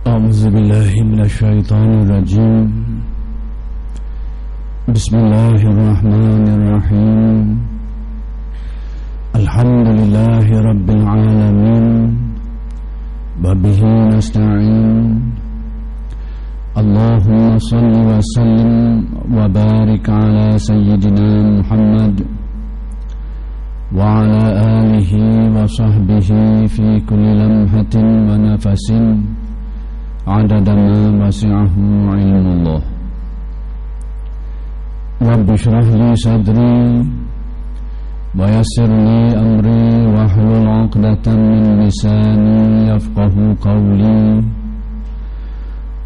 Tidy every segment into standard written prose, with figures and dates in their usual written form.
أعوذ بالله من الشيطان الرجيم. بسم الله الرحمن الرحيم. الحمد لله رب العالمين وبه نستعين. اللهم صل وسلم وبارك على سيدنا محمد وعلى آله وصحبه في كل لمحة ونفس عدد ما وسعه علم الله. رب اشرح لي صدري ويسر لي أمري واحلل عقدة من لساني يفقه قولي.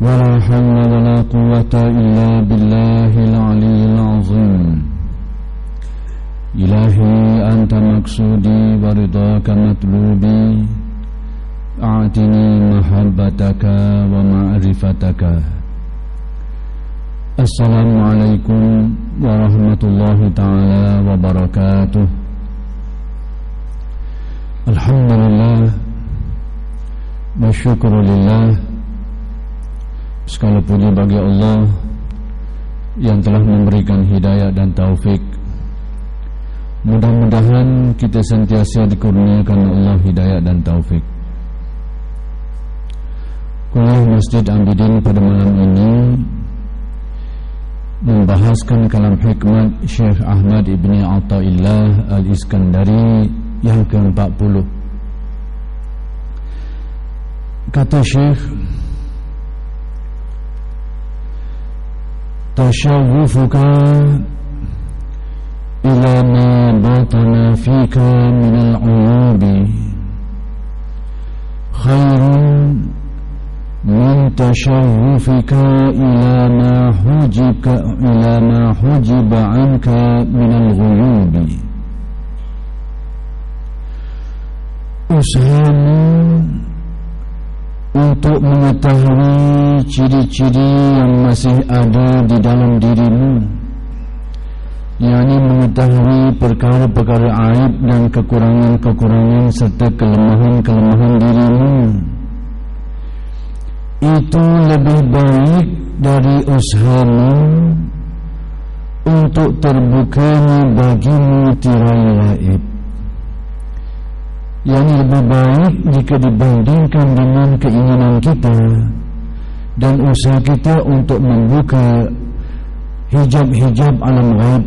ولا حول ولا قوة إلا بالله العلي العظيم. إلهي أنت مقصودي ورضاك مطلوبي. أعطني محبتك ومعرفتك. Assalamualaikum warahmatullahi ta'ala wabarakatuh. Alhamdulillah wa syukurulillah. Segala puji bagi Allah yang telah memberikan hidayah dan taufik. Mudah-mudahan kita sentiasa dikurniakan Allah hidayah dan taufik. Kuliah Masjid Ambidin pada malam ini membahaskan kalam hikmat Syekh Ahmad Ibni Athaillah Al-Iskandari yang ke-40. Kata Syekh, tashawwufuka ila ma batana fika min al-'uyubi khairun min tashawwufika ila ma hujiba anka min al-ghuyubi. Usahamu untuk mengetahui ciri-ciri yang masih ada di dalam dirimu, yakni mengetahui perkara-perkara aib dan kekurangan-kekurangan serta kelemahan-kelemahan dirimu, itu lebih baik dari usahamu untuk terbukanya bagimu tirai gaib. Yang lebih baik jika dibandingkan dengan keinginan kita dan usaha kita untuk membuka hijab-hijab alam gaib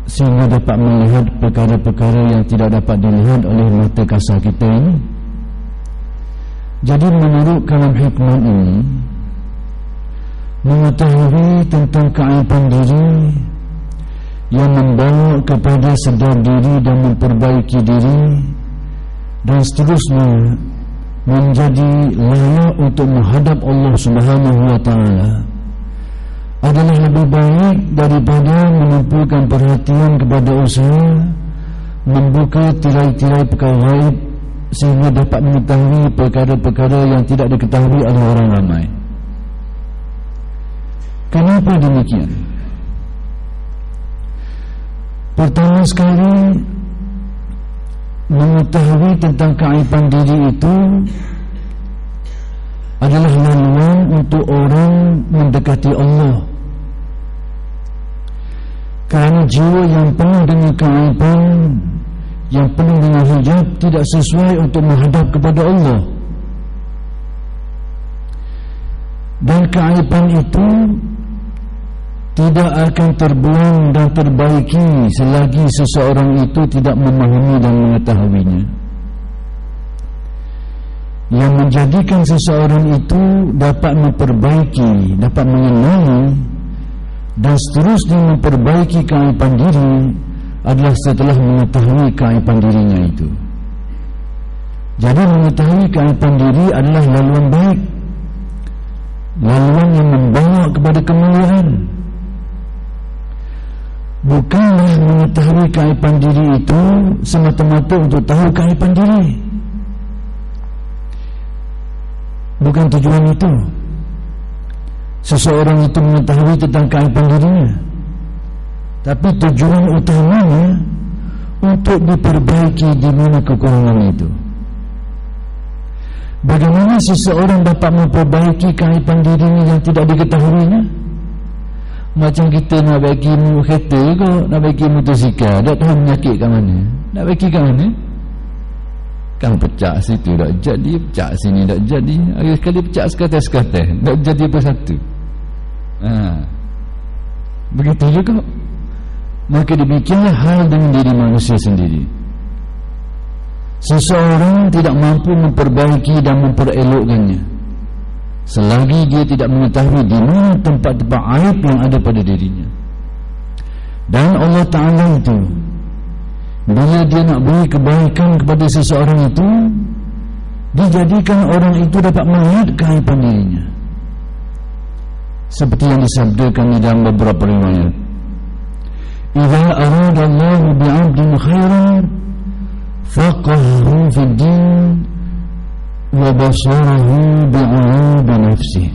sehingga dapat melihat perkara-perkara yang tidak dapat dilihat oleh mata kasar kita ini. Jadi menurut kalam hikmah ini, mengetahui tentang keaiban diri yang membawa kepada sedar diri dan memperbaiki diri dan seterusnya menjadi layak untuk menghadap Allah Subhanahu wa ta'ala adalah lebih baik daripada menumpukan perhatian kepada usaha membuka tirai-tirai perkara gaib sehingga dapat mengetahui perkara-perkara yang tidak diketahui oleh orang ramai. Kenapa demikian? Pertama sekali, mengetahui tentang keaiban diri itu adalah laluan untuk orang mendekati Allah. Kerana jiwa yang penuh dengan keaiban, yang penuh dengan hijab, tidak sesuai untuk menghadap kepada Allah. Dan keaiban itu tidak akan terbuang dan terbaiki selagi seseorang itu tidak memahami dan mengetahuinya. Yang menjadikan seseorang itu dapat memperbaiki, dapat mengenali dan seterusnya memperbaiki keaiban diri adalah setelah mengetahui keaiban dirinya itu. Jadi mengetahui keaiban diri adalah laluan baik, laluan yang membawa kepada kemuliaan. Bukanlah mengetahui keaiban diri itu semata-mata untuk tahu keaiban diri. Bukan tujuan itu. Seseorang itu mengetahui tentang keaiban dirinya, tapi tujuan utamanya untuk diperbaiki di mana kekurangan itu. Bagaimana seseorang dapat memperbaiki keaiban dirinya yang tidak diketahuinya? Macam kita nak baiki kereta ke, nak baiki motosikal, tak tahu menyakit kat mana, nak baiki kat mana? Kan pecah situ tak jadi, pecah sini tak jadi, hari sekali pecah sekatas-sekatas, tak jadi apa satu. Begitu juga. Maka demikianlah hal dengan diri manusia sendiri. Seseorang tidak mampu memperbaiki dan memperelokkannya selagi dia tidak mengetahui di mana tempat-tempat aib yang ada pada dirinya. Dan Allah Ta'ala itu, bila dia nak beri kebaikan kepada seseorang itu, dijadikan orang itu dapat melihat keaiban dirinya, seperti yang disabdakan di dalam beberapa riwayat, idza arada Allah bi'abdin khairan faqahu fid din wa basarahu bi'uyub nafsihi.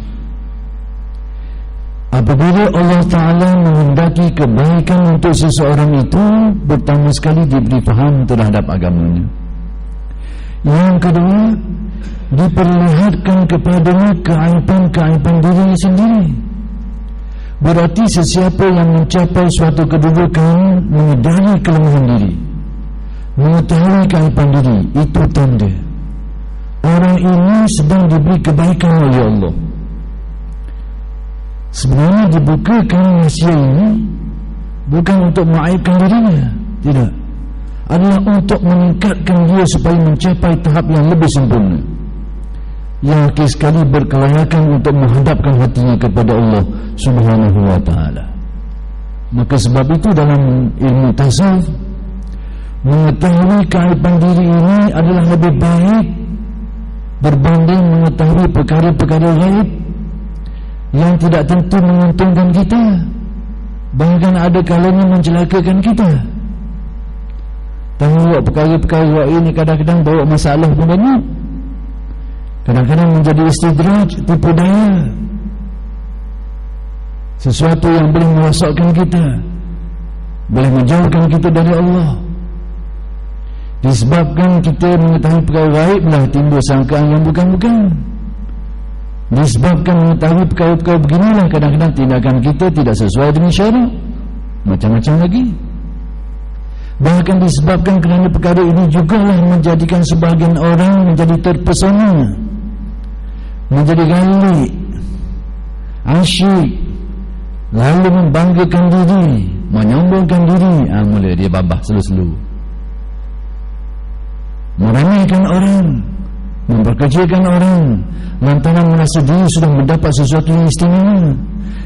Apabila Allah Ta'ala menghendaki kebaikan untuk seseorang itu, pertama sekali diberi faham terhadap agamanya. Yang kedua, diperlihatkan kepadanya keaiban-keaiban dirinya sendiri. Berarti sesiapa yang mencapai suatu kedudukan, menyadari kelemahan diri, mengetahui keaiban diri, itu tanda orang ini sedang diberi kebaikan oleh Allah. Sebenarnya dibukakan rahsia ini bukan untuk mengaibkan dirinya, tidak, adalah untuk meningkatkan dia supaya mencapai tahap yang lebih sempurna, yang akhir sekali berkelayakan untuk menghadapkan hatinya kepada Allah Subhanahu wa ta'ala. Maka sebab itu dalam ilmu tasawuf, mengetahui keaiban diri ini adalah lebih baik berbanding mengetahui perkara-perkara gaib yang tidak tentu menguntungkan kita, bahkan ada kalanya mencelakakan kita. Tahu perkara-perkara ini kadang-kadang bawa masalah pun banyak, kadang-kadang menjadi istidraj, tipu daya, sesuatu yang boleh merosakkan kita, boleh menjauhkan kita dari Allah. Disebabkan kita mengetahui perkara gaib lah timbul sangkaan yang bukan-bukan. Disebabkan mengetahui perkara-perkara beginilah kadang-kadang tindakan kita tidak sesuai dengan syarak, macam-macam lagi. Bahkan disebabkan kerana perkara ini jugalah menjadikan sebahagian orang menjadi terpesona, menjadi galik, asyik, lalu membanggakan diri, menyombongkan diri. Mula dia babah selu-selu, meremehkan orang, memperkecilkan orang, lantaran merasa diri sudah mendapat sesuatu yang istimewa.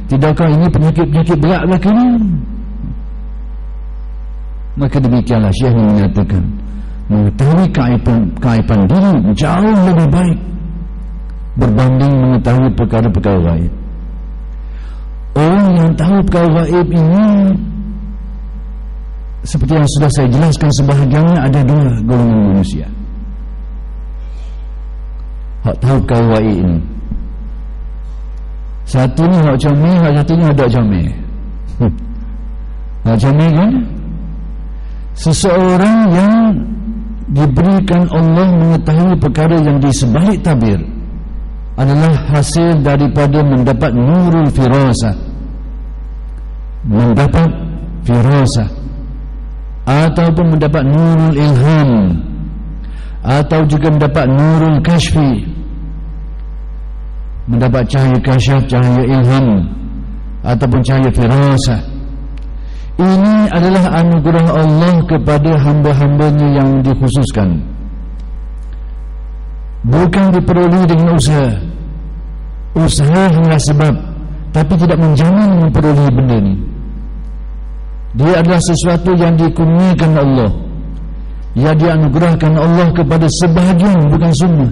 Tidakkah ini penyakit-penyakit berat belakangnya? Maka demikianlah Syekh menyatakan, mengetahui keaiban diri jauh lebih baik berbanding mengetahui perkara-perkara gaib. Orang yang tahu perkara gaib ini, seperti yang sudah saya jelaskan sebahagiannya, ada dua golongan manusia. Hak tahu perkara gaib ini, satu ni hak comel, hak satu ni ada comel. Hak comel kan, seseorang yang diberikan Allah mengetahui perkara yang di sebalik tabir adalah hasil daripada mendapat nurul firasah, mendapat firasah, ataupun mendapat nurul ilham, atau juga mendapat nurul kashfi, mendapat cahaya kasyaf, cahaya ilham, ataupun cahaya firasah. Ini adalah anugerah Allah kepada hamba-hambanya yang dikhususkan, bukan diperoleh dengan usaha. Usaha hanyalah sebab, tapi tidak menjamin memperoleh benda ini. Dia adalah sesuatu yang dikurniakan Allah, yang dianugerahkan Allah kepada sebahagian, bukan semua,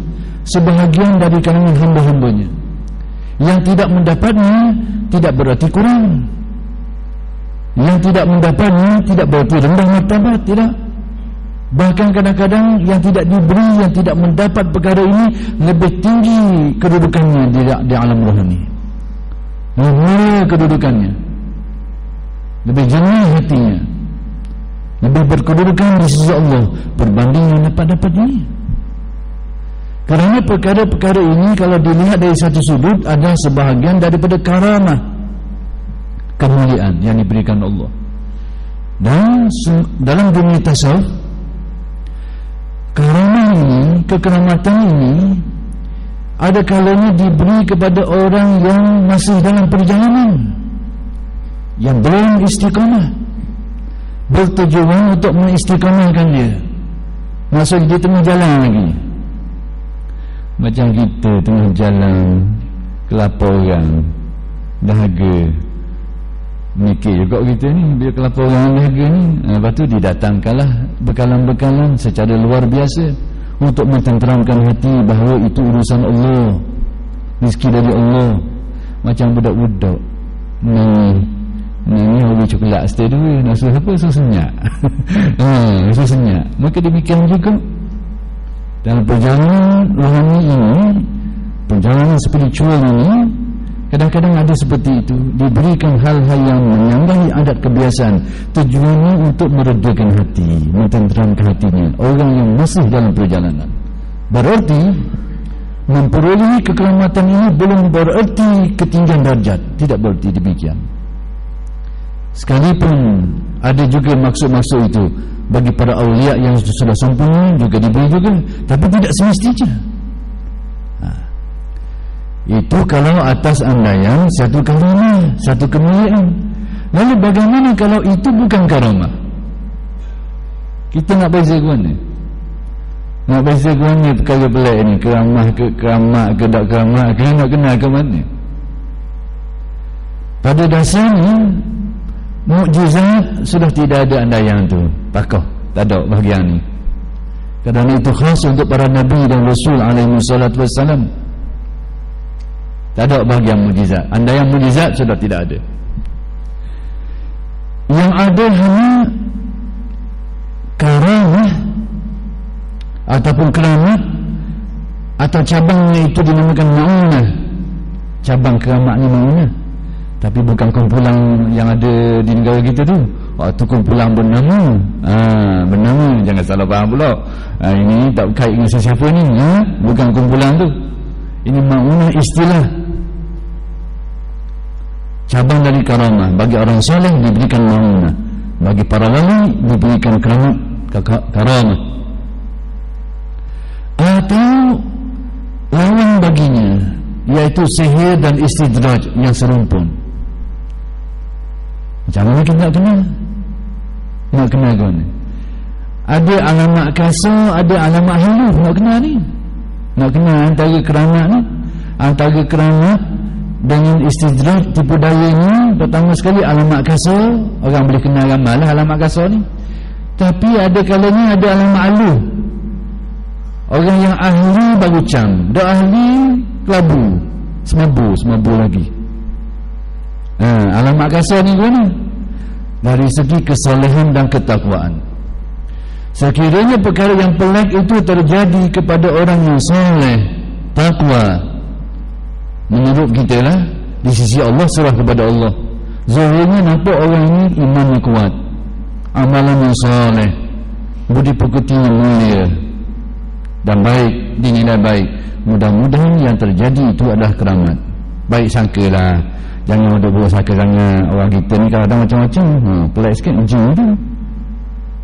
sebahagian dari kalangan hamba-hambanya. Yang tidak mendapatnya tidak berarti kurang, yang tidak mendapatnya tidak berarti rendah martabat, tidak. Bahkan kadang-kadang yang tidak diberi, yang tidak mendapat perkara ini lebih tinggi kedudukannya di alam rohani, mulia kedudukannya, lebih jernih hatinya, lebih berkedudukan di sisi Allah berbanding yang dapat ini. Kerana perkara-perkara ini kalau dilihat dari satu sudut adalah sebahagian daripada karamah, kemuliaan yang diberikan Allah. Dan dalam dunia tasawuf, karamah ini, kekeramatan ini ada kalanya diberi kepada orang yang masih dalam perjalanan, yang belum istiqamah, bertujuan untuk mengistiqamahkan dia. Maksud dia tengah jalan lagi, macam kita tengah jalan kelapa orang dahaga, mikir juga kita ni bila kelapa orang dahaga ni, lepas tu didatangkanlah bekalan-bekalan secara luar biasa untuk mententeramkan hati bahawa itu urusan Allah, rezeki dari Allah. Macam budak-budak ni hobi coklat stay dulu, nak suruh apa, suruh senyak. Suruh senyak. Maka demikian juga dalam perjalanan rohani ini, perjalanan spiritual ini, kadang-kadang ada seperti itu, diberikan hal-hal yang menyambahi adat kebiasaan, tujuannya untuk meredakan hati, mententeramkan hatinya orang yang masih dalam perjalanan. Berarti memperolehi kekeramatan ini belum berarti ketinggian darjat, tidak berarti demikian. Sekalipun ada juga maksud-maksud itu bagi para awliya yang sudah sempurna juga diberi juga, tapi tidak semestinya. Itu kalau atas andaian satu karamah, satu kemuliaan. Lalu bagaimana kalau itu bukan karamah? Kita nak beza ke mana? Nak beza ke mana perkara pelik ni? Keramah ke keramat ke tak keramat ke, nak kenal ke mana? Pada dasarnya mukjizat sudah tidak ada andaian tu. Pakoh, tak ada bahagian ni. Kerana itu khas untuk para nabi dan rasul alaihi salatu wassalam. Tak ada bahagian mukjizat. Andaian mukjizat sudah tidak ada. Yang ada hanya karamah ataupun keramat, atau cabangnya itu dinamakan ma'unah. Cabang keramat ni ma'unah, tapi bukan kumpulan yang ada di negara kita tu. Itu kumpulan bernama, bernama, jangan salah faham pula. Ini tak kait dengan sesiapa ni, bukan kumpulan tu. Ini ma'unah istilah, cabang dari karamah. Bagi orang soleh diberikan ma'unah, bagi para wali diberikan karamah. Atau lawan baginya, iaitu sihir dan istidraj yang serumpun. Macam mana kita nak kenal? Nak kenal kau ni? Ada alamat kasar, ada alamat halus. Nak kenal ni? Nak kenal antara keramat ni, antara keramat dengan istidraj, tipu daya ni. Pertama sekali alamat kasar, orang boleh kenal ramai lah alamat kasar ni. Tapi ada kalanya ada alamat halus. Orang yang ahli baru cam, dah ahli kelabu, semabur lagi. Alamat kasar ni mana? Dari segi kesolehan dan ketakwaan. Sekiranya perkara yang pelik itu terjadi kepada orang yang soleh, takwa, menurut kita lah, di sisi Allah, serah kepada Allah, zahirnya nampak orang ini imannya kuat, amalan yang soleh, budi pekertinya mulia dan baik, dinilai baik. Mudah-mudahan yang terjadi itu adalah keramat. Baik sangkalah, jangan ada buruk sangka sangat. Orang kita ni kadang macam-macam, pelik sikit jin tu,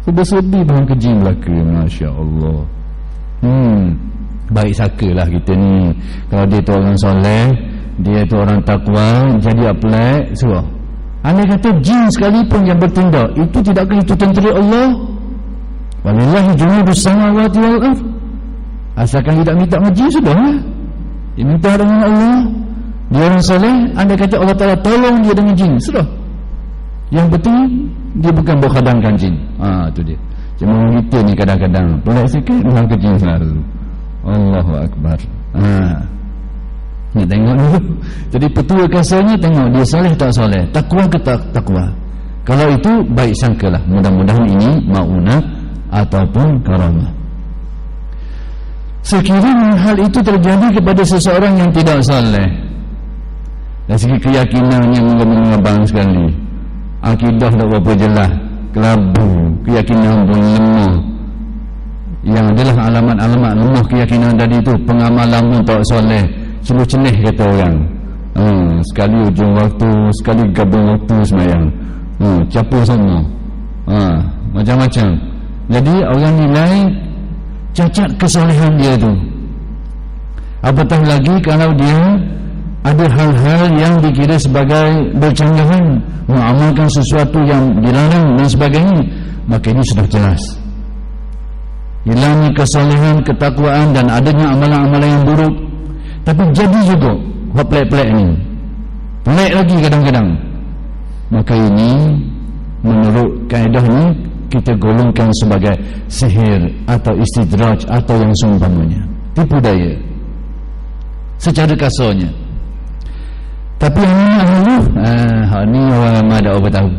sedih-sedih bahan ke jin belaka. Masya Allah. Baik sangkalah kita ni, kalau dia tu orang soleh, dia tu orang takwa, jadi pelik surah. Andai kata jin sekalipun yang bertindak, itu tidakkah itu tentera Allah? Walillahi junudus samawati wal ardh. Asalkan tidak minta majlis, sudah lah. Dia minta dengan Allah, dia orang soleh. Anda kata Allah Ta'ala tolong dia dengan jin, sudah. Yang betul dia bukan berkhadamkan jin. Itu dia. Cuma orang kita ni kadang-kadang pelik sikit, orang ke jin selalu. Allahu Akbar. Nak tengok dulu. Jadi petua kasarnya tengok dia soleh tak soleh, takwa ke tak takwa. Kalau itu baik sangkalah, mudah-mudahan ini ma'unah ataupun karamah. Sekiranya hal itu terjadi kepada seseorang yang tidak soleh, dari segi keyakinannya mengembang sekali, akidah tak berapa jelas, kelabu, keyakinan pun lemah, yang adalah alamat-alamat lemah keyakinan tadi itu. Pengamalan pun tak soleh, celuh-cenih kata orang. Sekali ujung waktu, sekali gabung waktu sembahyang, capur semua, macam-macam. Jadi orang nilai cacat kesolehan dia tu. Apatah lagi kalau dia ada hal-hal yang dikira sebagai bercanggahan, mengamalkan sesuatu yang dilarang dan sebagainya, maka ini sudah jelas hilangnya kesolehan, ketakwaan dan adanya amalan-amalan yang buruk. Tapi jadi juga hak pelik-pelik ni, pelik lagi kadang-kadang, maka ini menurut kaedah ni kita golongkan sebagai sihir atau istidraj atau yang seumpamanya, tipu daya secara kasarnya. Tapi yang ini haluh, ni orang ramai tak apa tahu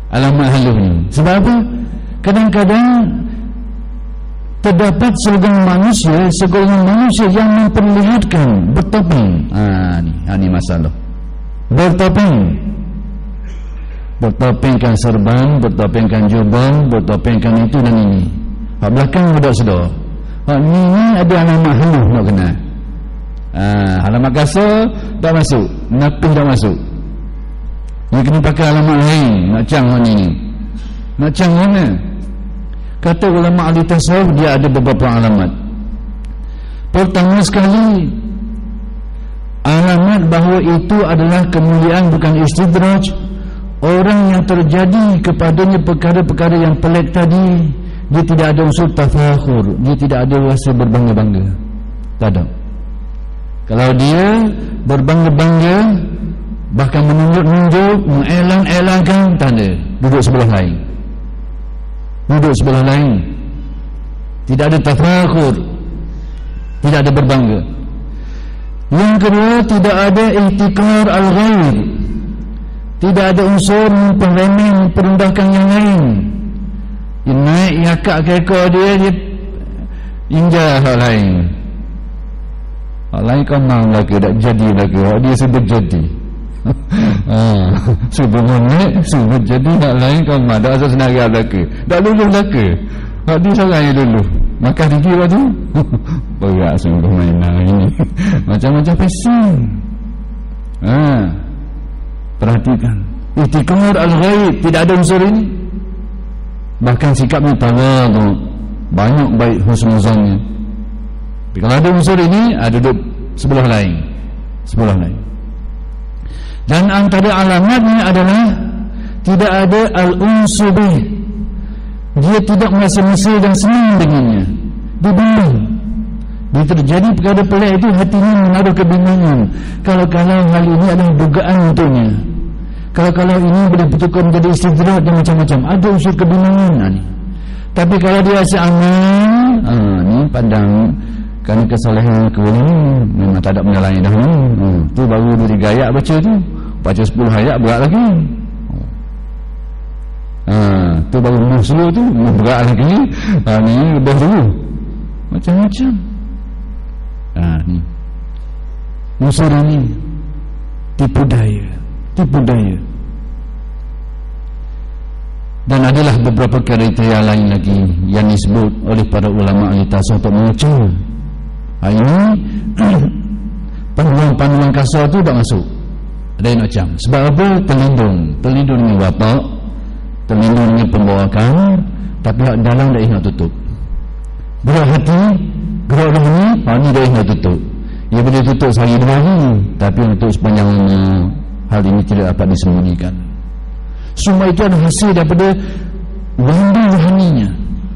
alamat haluh ni. Sebab apa? Kadang-kadang terdapat segolongan manusia yang memperlihatkan bertopeng. Ni masalah. Bertopengkan serban, bertopengkan jubah, bertopengkan itu dan ini. Hak belakang budak sedar. Hak ni ada alamat haluh nak kena. Alamat kasar tak masuk, napih tak masuk. Dia kena pakai alamat lain. Nak cang ni. Nak cang mana? Kata ulama ahli tasawuf, dia ada beberapa alamat. Pertama sekali, alamat bahawa itu adalah kemuliaan bukan istidraj. Orang yang terjadi kepadanya perkara-perkara yang pelik tadi, dia tidak ada unsur tafakhur, dia tidak ada rasa berbangga-bangga. Tak ada. Kalau dia berbangga-bangga, bahkan menunjuk-nunjuk, mengelang-elangkan, tak ada. Duduk sebelah lain, tidak ada tafakhur, tidak ada berbangga. Yang kedua, tidak ada ihtikar al-ghair, tidak ada unsur memperemeh, memperendahkan yang lain. Dia naik yakak kekor dia injah hal lain. Hal lain kau mahu lagi, tak jadi lagi, dia sudah jadi. Subuh naik, subuh jadi. Hak lain kau mahu, tak asal senari lagi, tak luluh lagi. Hak dia seorang yang luluh, makan gigi waktu berat sungguh mainan ini. Macam-macam fashion. Perhatikan, ihtikar al-ghaib, tidak ada unsur ini. Bahkan sikapnya tawadhu, banyak baik husnuzannya. Tapi kalau ada unsur ini, duduk sebelah lain. Dan antara alamatnya adalah tidak ada al-unsubih, dia tidak merasa mesra dan senang dengannya, dia bimbang. Dia terjadi perkara pelik itu, hatinya menaruh kebimbangan. Kalau hal ini adalah dugaan untuknya, kalau ini boleh bertukar menjadi istidraj dan macam-macam, ada unsur kebimbangan ni. Tapi kalau dia rasa aman, ni pandang kerana kesalahan kewenangan, memang tak ada benda lain dah. Tu baru 2-3 ayat baca tu, baca 10 ayat berat lagi. Tu baru muslim tu, berat lagi. Ni lebih dulu, macam-macam. Ni unsur ini tipu daya. Dan adalah beberapa kriteria lain lagi yang disebut oleh para ulama ahli tasawuf untuk mengecil. Ini panduan kasar tu tak masuk. Ada yang macam. Sebab apa? Terlindung dengan watak, terlindung dengan pembawakan, tapi hak dalam dah nak tutup. Gerak hati, gerak rohani, ni dah nak tutup. Ia boleh tutup sehari 2 hari, tapi untuk sepanjang hal ini tidak dapat disembunyikan. Semua itu adalah hasil daripada rohaninya,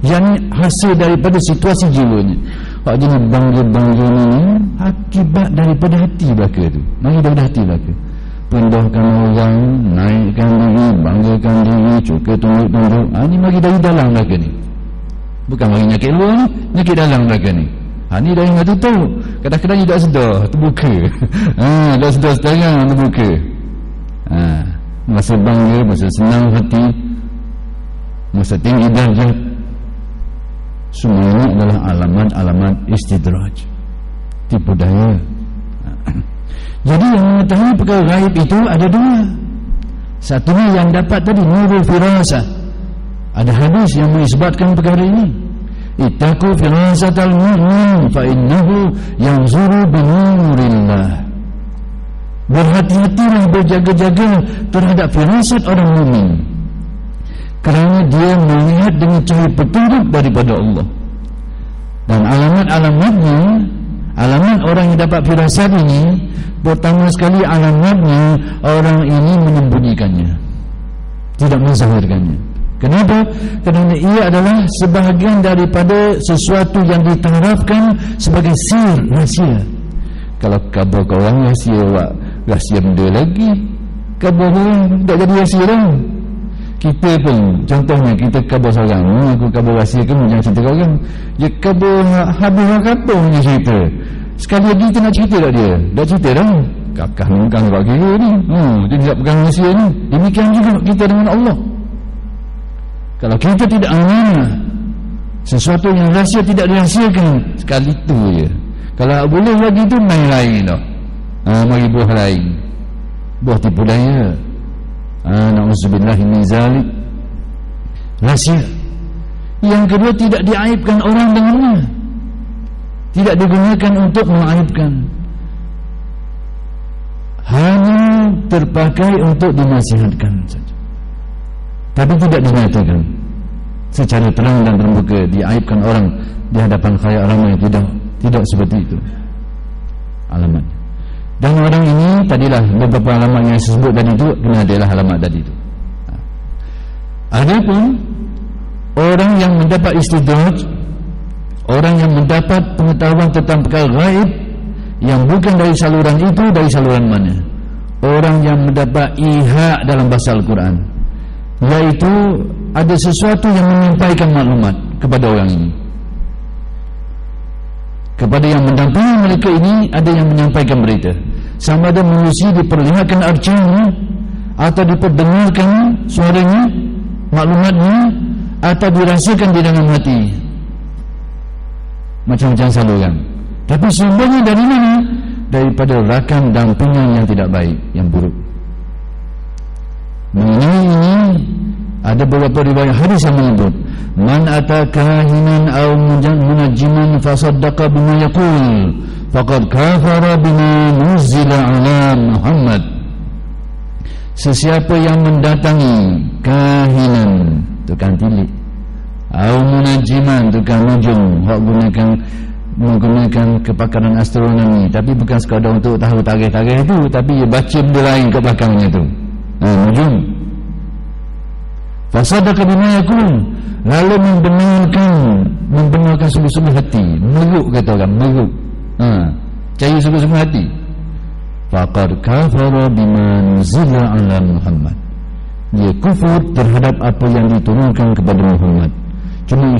yang hasil daripada situasi jiwanya. Hak jenis bangga-bangga ni akibat daripada hati belaka tu. Mari daripada hati belaka. Pendahkan orang, naikkan diri, banggakan diri, cuka tunduk-tunduk. Ni mari dari dalam belaka ni. Bukan mari nyakit luar ni, nyakit dalam belaka ni. Ni dah ingat tutup. Kadang-kadang dia tak sedar, terbuka. Dah sedar sekarang, terbuka. Masa bangga, masa senang hati, masa tinggi darjat, semua ini adalah alamat-alamat istidraj, tipu daya. Jadi yang mengetahui perkara gaib itu ada 2. Satunya yang dapat tadi nurul firasah, ada hadis yang mengisbatkan perkara ini. ittaqu firasatal mu'min fa innahu yanzuru binurillah. Berhati-hatilah, berjaga-jaga terhadap firasat orang mukmin, kerana dia melihat dengan cahaya petunjuk daripada Allah. Dan alamat-alamatnya, alamat orang yang dapat firasat ini, pertama sekali alamatnya, orang ini menyembunyikannya, tidak menzahirkannya. Kenapa? Kerana ia adalah sebahagian daripada sesuatu yang ditarafkan sebagai sir, rahsia. Kalau khabar korang rahsia, rahsia benda lagi. Khabar korang tak jadi rahsia dah. Kita pun, contohnya kita khabar seorang, aku khabar rahsia kamu, jangan cerita kau orang. Dia khabar habis khabar punya cerita. Sekali lagi kita nak cerita tak dia? Dah cerita dah. Kakak nunggang kat kira ni. Dia tak pegang rahsia ni. Demikian juga kita dengan Allah. Kalau kita tidak amanah, sesuatu yang rahsia tidak dirahsiakan, sekali tu je. Kalau boleh lagi tu main lain dah. Mari buah lain, buah tipu daya. Na'udzubillahi min zalik. Rahsia. Yang kedua, tidak diaibkan orang dengannya, tidak digunakan untuk mengaibkan, hanya terpakai untuk dinasihatkan saja, tapi tidak dinyatakan secara terang dan terbuka, diaibkan orang di hadapan khalayak ramai. Tidak seperti itu alamatnya. Dan orang ini, tadilah beberapa alamat yang saya sebut tadi itu, kena adalah alamat tadi itu. Adapun orang yang mendapat istidraj, orang yang mendapat pengetahuan tentang perkara gaib yang bukan dari saluran itu, dari saluran mana? Orang yang mendapat ihaq dalam bahasa Al-Quran, iaitu ada sesuatu yang menyampaikan maklumat kepada orang ini. Kepada yang mendampingi mereka ini, ada yang menyampaikan berita. Sama ada manusia diperlihatkan arcanya, atau diperdengarkan suaranya, maklumatnya, atau dirasakan di dalam hati. Macam-macam saluran. Tapi sumbernya dari mana? Daripada rakan dampingan yang tidak baik, yang buruk. Mengenai ini, ada beberapa riwayat hadis yang menyebut, man ataka hinan aw munajjiman fasaddaqa bima yaqul faqad kafara bima nuzila ala Muhammad. Sesiapa yang mendatangi kahinan, tukang tilik, aw munajjiman, tukang nujum, menggunakan kepakaran astronomi, tapi bukan sekadar untuk tahu tarikh-tarikh itu, tapi dia baca benda lain ke belakangnya tu. Nujum. Fasadaqa bima yaqul, lalu membenarkan sungguh-sungguh hati, meruk kata orang, meruk, percaya sungguh-sungguh hati. Faqad kafara bima nuzila ala Muhammad, dia kufur terhadap apa yang diturunkan kepada Muhammad. Cuma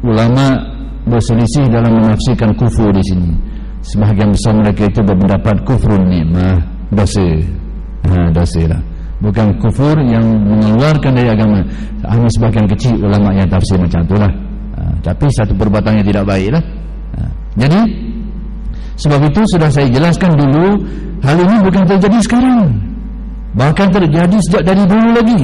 ulama berselisih dalam menafsirkan kufur di sini. Sebahagian besar mereka itu berpendapat kufrun nikmah, dosa, dosa lah, bukan kufur yang mengeluarkan dari agama. Hanya sebahagian kecil ulama yang tafsir macam itulah. Tapi satu perbuatan yang tidak baik lah. Jadi sebab itu sudah saya jelaskan dulu, hal ini bukan terjadi sekarang, bahkan terjadi sejak dari dulu lagi.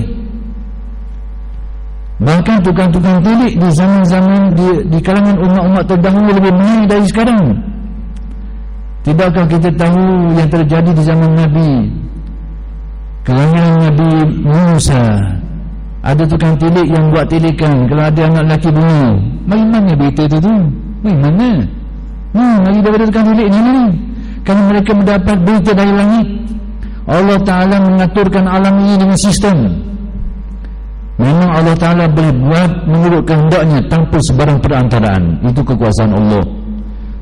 Bahkan tukang-tukang tilik di zaman-zaman di kalangan umat-umat terdahulu lebih mahal dari sekarang. Tidakkah kita tahu yang terjadi di zaman Nabi, kelahiran Nabi Musa? Ada tukang tilik yang buat tilikan, kalau ada anak lelaki bunyi, mari mana berita itu tu? Mari mana? Mari daripada tukang tilik ni. Kerana mereka mendapat berita dari langit. Allah Ta'ala mengaturkan alam ini dengan sistem. Memang Allah Ta'ala boleh buat menurut kehendaknya tanpa sebarang perantaraan. Itu kekuasaan Allah.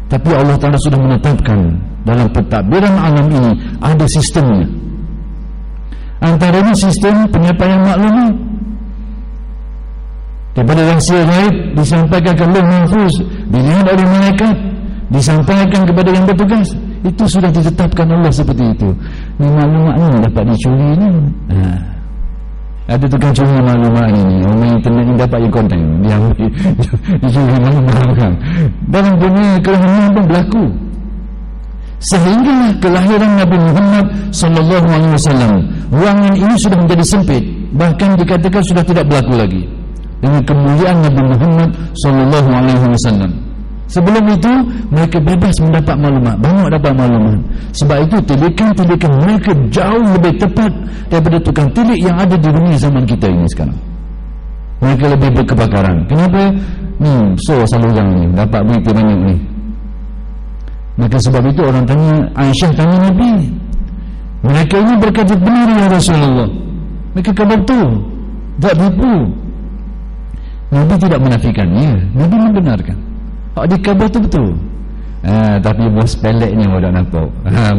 Tapi Allah Ta'ala sudah menetapkan dalam pentadbiran alam ini ada sistemnya. Antaranya sistem penyampaian maklumat. Daripada rahsia gaib disampaikan ke Lauh Mahfuz, dilihat oleh malaikat, disampaikan kepada yang bertugas. Itu sudah ditetapkan Allah seperti itu. Ni maklumat ni dapat dicuri ni. Ada tukang curi maklumat ni, orang internet ni dapat je konten, dia dicuri maklumat orang. Dalam dunia kelahiran pun berlaku. Sehinggalah kelahiran Nabi Muhammad sallallahu alaihi wasallam, ruangan ini sudah menjadi sempit, bahkan dikatakan sudah tidak berlaku lagi. dengan kemuliaan Nabi Muhammad sallallahu alaihi wasallam. Sebelum itu mereka bebas mendapat maklumat, banyak dapat maklumat. Sebab itu tilikan-tilikan mereka jauh lebih tepat daripada tukang tilik yang ada di dunia zaman kita ini sekarang. Mereka lebih berkebakaran. Kenapa? So salurang ni dapat berita banyak ni. Maka sebab itu orang tanya, Aisyah tanya Nabi, mereka ini berkata benar ya Rasulullah. Mereka kata betul, tak tipu. Nabi tidak menafikannya, Nabi membenarkan. Dia khabar tu betul. Tapi bos pelek ni orang nampak.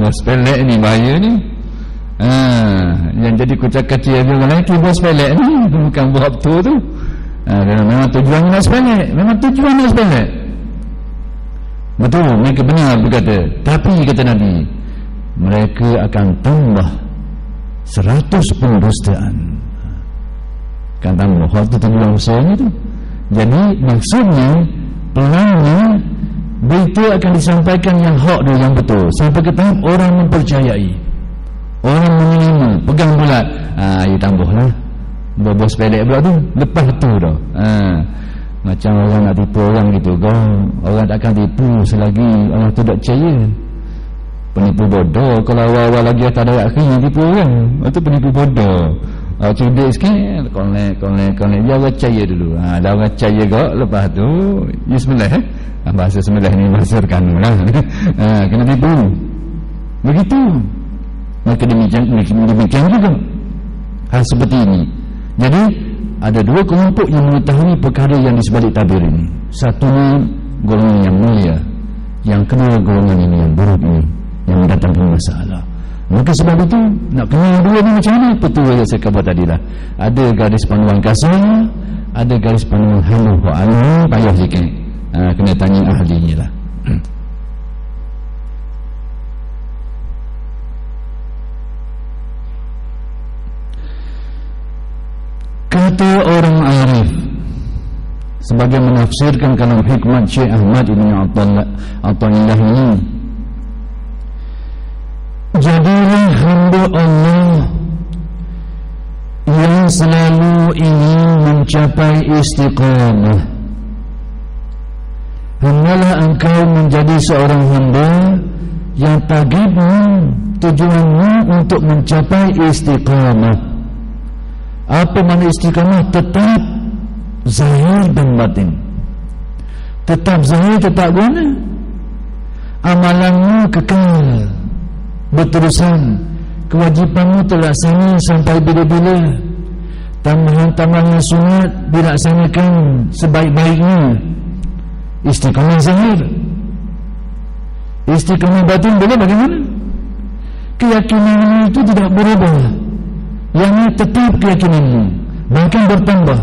Bos pelek ni bahaya ni. Yang jadi kucak kecil dia orang lain tu bos pelek ni, bukan buat betul tu. Memang tujuan nak sepelek, memang tujuan nak sepelek. Betul, mereka benar berkata. Tapi kata Nabi, mereka akan tambah 100 pendustaan. Akan tambah waktu tujuan besarnya tu. Jadi maksudnya pelangnya berita akan disampaikan yang hak dan yang betul sampai ke tahap orang mempercayai, orang menerima, pegang bulat. Ia tambahlah bos pelek pula tu, lepas tu dah. Macam orang nak tipu orang gitu, orang takkan tipu selagi orang tu tak percaya. Penipu bodoh kalau awal-awal lagi tak ada akhirnya tipu orang, itu penipu bodoh. Cerdik sikit, connect dia orang percaya dulu. Dah orang percaya kok, lepas tu bismillah. Bahasa bismillah ni bahasa rekanu lah. Kena tipu begitu. Maka demikian juga hal seperti ini. Jadi ada dua kelompok yang mengetahui perkara yang di sebalik tabir ini. Satunya golongan yang mulia, yang kedua golongan ini yang buruk ini, yang mendatangkan masalah. Maka sebab itu nak kenal dua ni macam mana? Betul yang saya khabar tadi lah. Ada garis panduan kasar, ada garis panduan halus. Payah sikit. Kena tanya ahlinya lah. Kata orang arif sebagai menafsirkan kalam hikmat Syekh Ahmad Ibn Athaillah ini, jadilah hamba Allah yang selalu ingin mencapai istiqamah. Hendaklah engkau menjadi seorang hamba yang targetmu, tujuanmu untuk mencapai istiqamah. Apa makna istiqamah? Tetap zahir dan batin. Tetap zahir, tetap guna. Amalanmu kekal berterusan, kewajipanmu terlaksana sampai bila-bila. Tambahan-tambahan sunat dilaksanakan sebaik-baiknya. Istiqamah zahir. Istiqamah batin boleh bagaimana? Keyakinanmu itu tidak berubah, yang tetap keyakinanmu, bahkan bertambah.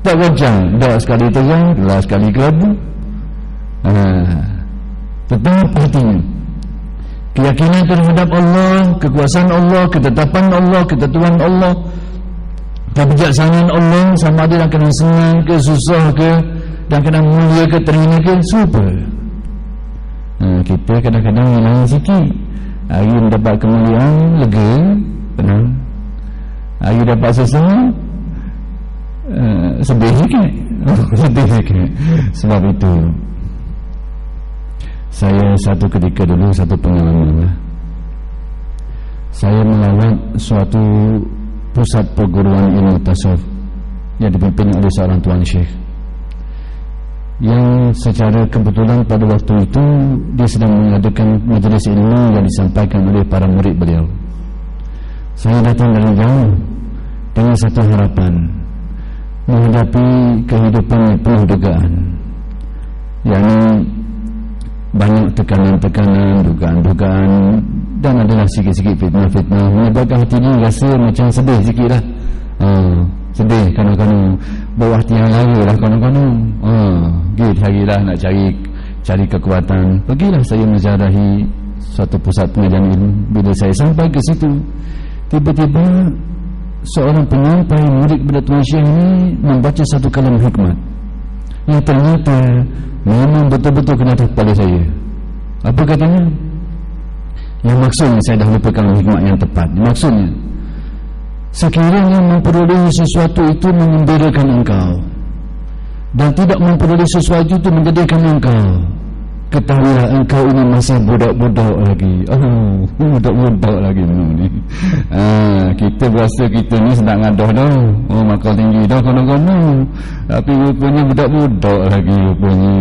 Tak goncang, dah sekali terang, dah sekali kelabu. Tetap hatinya keyakinan terhadap Allah, kekuasaan Allah, ketetapan Allah, ketentuan Allah, kebijaksanaan Allah, sama ada kena senang ke susah ke, dan kena mulia ke terhina ke, super. Kita kadang-kadang hilang sikit. Hari mendapat kemuliaan, lega, tenang. Hari dapat susah, sedih sikit. Sedih sikit. Sebab itu saya satu ketika dulu, satu pengalaman, saya melawat suatu pusat perguruan ilmu tasawuf yang dipimpin oleh seorang tuan syekh, yang secara kebetulan pada waktu itu dia sedang mengadakan majlis ilmu yang disampaikan oleh para murid beliau. Saya datang dari jauh dengan satu harapan menghadapi kehidupan yang penuh dugaan, yakni banyak tekanan-tekanan, dugaan-dugaan, dan adalah sikit-sikit fitnah-fitnah, menyebabkan hati ini rasa macam sedih sikit lah. Sedih kadang-kadang, bawah tiang lara lah kadang-kadang. Pergi carilah, nak cari kekuatan. Pergilah saya menziarahi suatu pusat pengajian ilmu. Bila saya sampai ke situ, tiba-tiba seorang penyampai murid kepada Tuan Syekh ini membaca satu kalam hikmat yang ternyata memang betul-betul kena atas kepala saya. Apa katanya? Yang maksudnya saya dah lupakan hikmat yang tepat. Maksudnya, Sekiranya memperoleh sesuatu itu mengembirakan engkau dan tidak memperoleh sesuatu itu menjadikan engkau, ketahuilah engkau ini masih budak-budak lagi. Budak-budak lagi ni. Kita berasa kita ni sedang ngadah dah. Makal tinggi dah kono-kono. Tapi rupanya budak-budak lagi rupanya.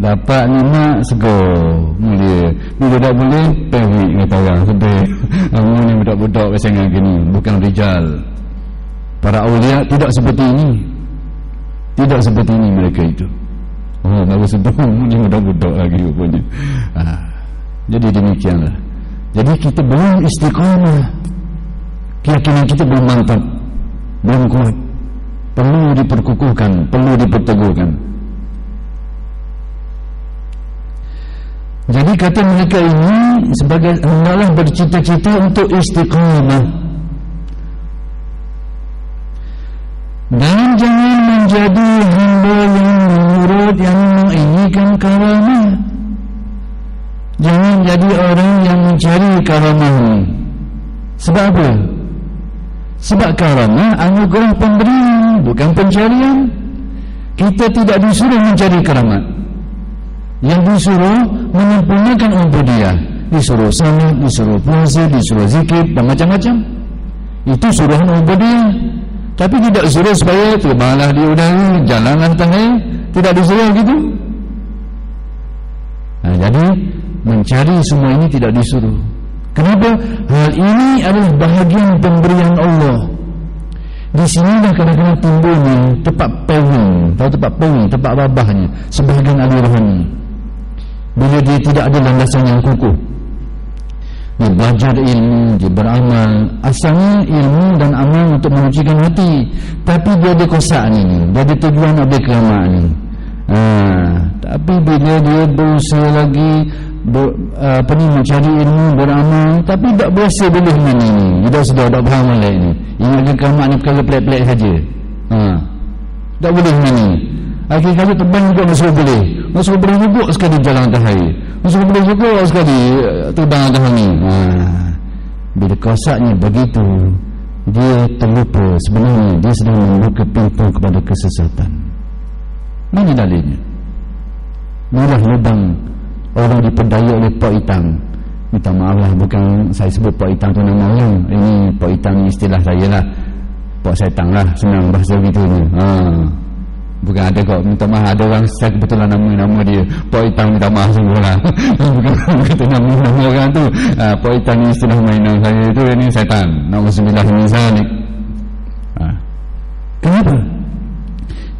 Dapat ni mak segar. Mulia. Bila tak boleh, perik kata orang. Sedih. Ni budak-budak pasangan gini. Bukan rijal. Para awliya tidak seperti ini. Tidak seperti ini mereka itu. Baru sebelum ni budak-budak lagi rupanya. Jadi demikianlah. Jadi kita belum istiqamah, keyakinan kita belum mantap, belum kuat, perlu diperkukuhkan, perlu diperteguhkan. Jadi kata mereka ini sebagai hendaklah bercita-cita untuk istiqamah dan jangan menjadi hamba yang menurut yang menginginkan karamah. Jangan jadi orang yang mencari karamah ini. Sebab apa? Sebab karamah anugerah pemberian, bukan pencarian. Kita tidak disuruh mencari karamat. Yang disuruh menyempurnakan ubudiyah. Disuruh salat, disuruh puasa, disuruh zikir dan macam-macam. Itu suruhan ubudiyah. Tapi tidak disuruh supaya terbanglah di udara, jalanlah tangan. Tidak disuruh gitu. Jadi mencari semua ini tidak disuruh. Kenapa? Hal ini adalah bahagian pemberian Allah. Di sini dah kadang-kadang timbulnya tempat pawing. Tahu tempat pawing, tempat babahnya sebahagian ahli rohani. Bila dia tidak ada landasan yang kukuh, dia belajar ilmu, dia beramal. Asalnya ilmu dan amal untuk menyucikan hati, tapi dia ada kosak ni, dia ada tujuan ada keramat ni. Tapi bila dia berusaha lagi mencari ilmu, beramal, tapi tak berasa boleh mana ni, dia sudah tak faham malai ni. Ingat keramat ni perkara pelik-pelik saja. Tak boleh mana. Akhir-akhir terbang juga masuk boleh juga sekali jalan atas air, masuk boleh juga sekali terbang atas angin. Bila kosaknya begitu, dia terlupa sebenarnya dia sedang membuka pintu kepada kesesatan. Mana dalilnya? Inilah lubang orang diperdaya oleh Pak Itang. Minta maaf lah, bukan saya sebut Pak Itang tu nama orang. Ini Pak Itang ni istilah saya lah. Pak Setang lah, senang bahasa begitu ni. Bukan ada kok, minta maaf, ada orang saya kebetulan nama dia Pak Itang, minta maaf semua lah. Bukan kata nama orang tu. Pak Itang ni istilah mainan saya tu, ini setan. Na'udzubillah min zalik. Kenapa?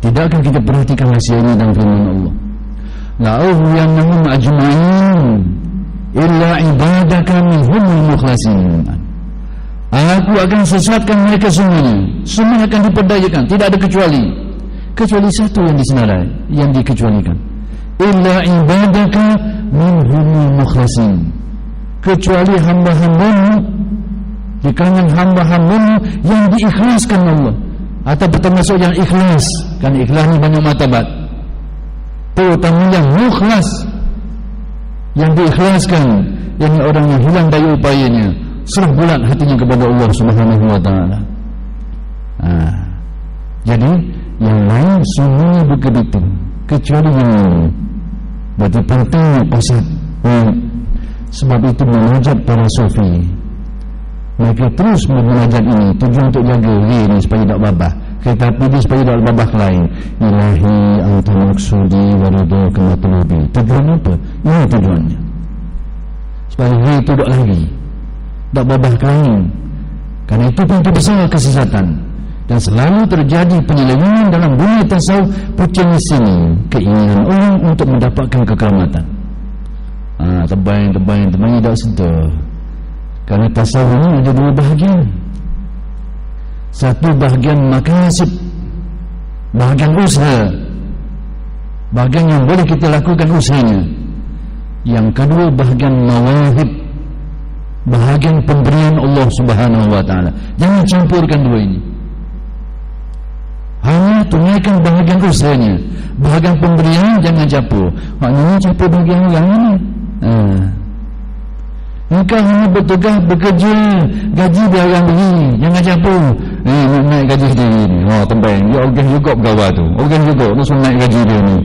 Tidakkah kita perhatikan rahsia ini dalam firman Allah? La'uhwiyannahum ajma'in illa ibadaka minhumul mukhlasin. Aku akan sesatkan mereka semuanya. Semua akan diperdayakan, tidak ada kecuali satu yang disenarai, yang dikecualikan. Illa ibadaka minhumul mukhlasin. Kecuali hamba-hambamu, di kalangan hamba-hambamu yang diikhlaskan Allah, atau termasuk yang ikhlas. Kan ikhlas ni banyak martabat, terutama yang mukhlas, yang diikhlaskan, yang orang yang hilang daya upayanya, serah bulat hatinya kepada Allah Subhanahu wa taala. Jadi yang lain semuanya begitu, kecuali yang ini. Berarti pentingnya pasal. Sebab itu menajat para sufi, mereka terus menajat ini, tujuan untuk jaga ini supaya tak babah. Tetapi dia supaya tak babah lain. Ilahi anta maksudi wa ridhaka matlubi. Tujuan apa? Ini tujuannya, supaya dia itu tak lagi, tak babah lain. Kerana itu pintu besar kesesatan. Dan selalu terjadi penyelewengan dalam dunia tasawuf pucang sini, keinginan orang untuk mendapatkan kekeramatan. Tebang tak sedar. Kerana tasawuf ini ada dua bahagian. Satu bahagian makasib, bahagian usaha, bahagian yang boleh kita lakukan usahanya. Yang kedua bahagian mawahib, bahagian pemberian Allah Subhanahu wa taala. Jangan campurkan dua ini. Hanya tunaikan bahagian usahanya. Bahagian pemberian jangan campur. Maknanya campur bahagian yang ini. Engkau hanya bertugas bekerja, gaji biar orang beri, jangan campur. nak naik gaji sendiri ni. Tempat dia ogah juga pegawai tu, ogah juga tu suruh naik gaji dia ni.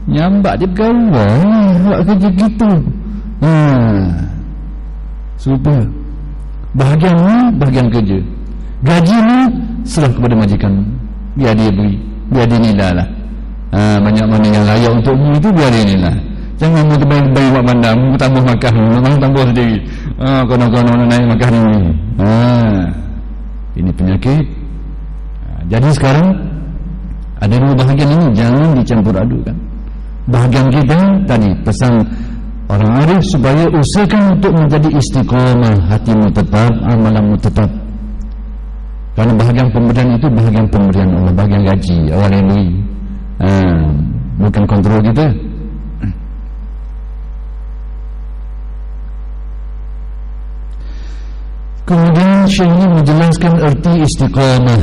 Nyambat dia pegawai buat kerja gitu. Super. Bahagian ni bahagian kerja, gaji ni serah kepada majikan, biar dia beri, biar dia nilai lah. Banyak mana yang layak untukmu itu biar dia nilai. Jangan mu terbaik-baik buat bandar, mu tambah makan, mu tambah sendiri. Konon-konon naik makan ni. Ini penyakit. Jadi sekarang ada dua bahagian ini, jangan dicampur adukan. Bahagian kita tadi pesan orang arif supaya usahakan untuk menjadi istiqamah, hatimu tetap, amalanmu tetap. Karena bahagian pemberian itu bahagian pemberian Allah, bahagian gaji Allah yang beri. Bukan kontrol kita. Kemudian Syekh ini menjelaskan arti istiqamah.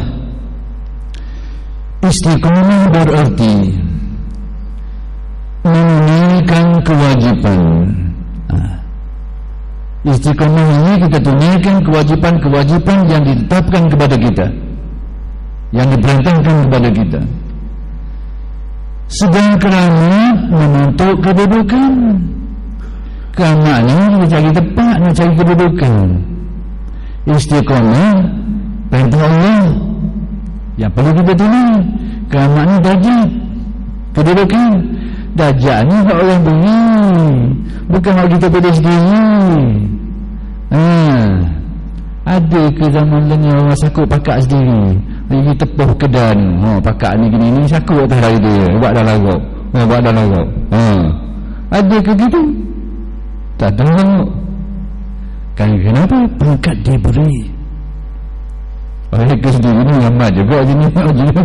Istiqamah berarti menunaikan kewajiban. Istiqamah ini kita tunaikan kewajipan-kewajipan yang ditetapkan kepada kita, yang diperintahkan kepada kita, sedang kerana menuntut kedudukan. Maknanya kita cari tempat nak cari kedudukan. Istiqamah perintah Allah yang perlu kita tunai. Maknanya darjat, kedudukan. Darjat ni hak orang beri, bukan hak kita pilih sendiri. Ada ke zaman ni orang sakut pakak sendiri, pergi tepuh kedan, pakak ni gini ni sakut atas hari dia, buat dah larok, buat dah larok. Ada ke gitu? Tak tahu. Kan kenapa? Pangkat dia beri. Reka sendiri ni ramai juga sini.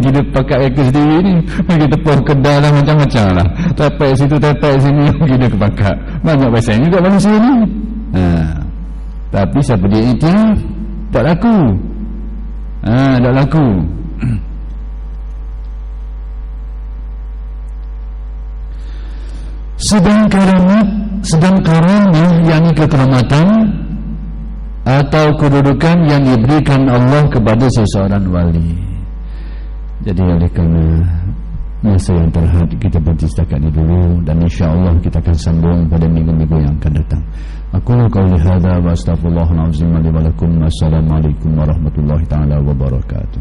Kita pakai reka sendiri ni, pergi tepuh kedan lah, macam-macam lah, tapak situ tapak sini, kita ke pakak. Banyak pasal juga manusia ni. Tapi siapa dia iktiraf, tak laku. Tak laku. Sedang karamah, yakni kekeramatan atau kedudukan yang diberikan Allah kepada seseorang wali. Jadi oleh kerana masa yang terhad, kita berhenti setakat ini dulu, dan insya-Allah kita akan sambung pada minggu-minggu yang akan datang. Aku qauli hadza wa astaghfirullahal azim li wa lakum. Assalamualaikum warahmatullahi taala wabarakatuh.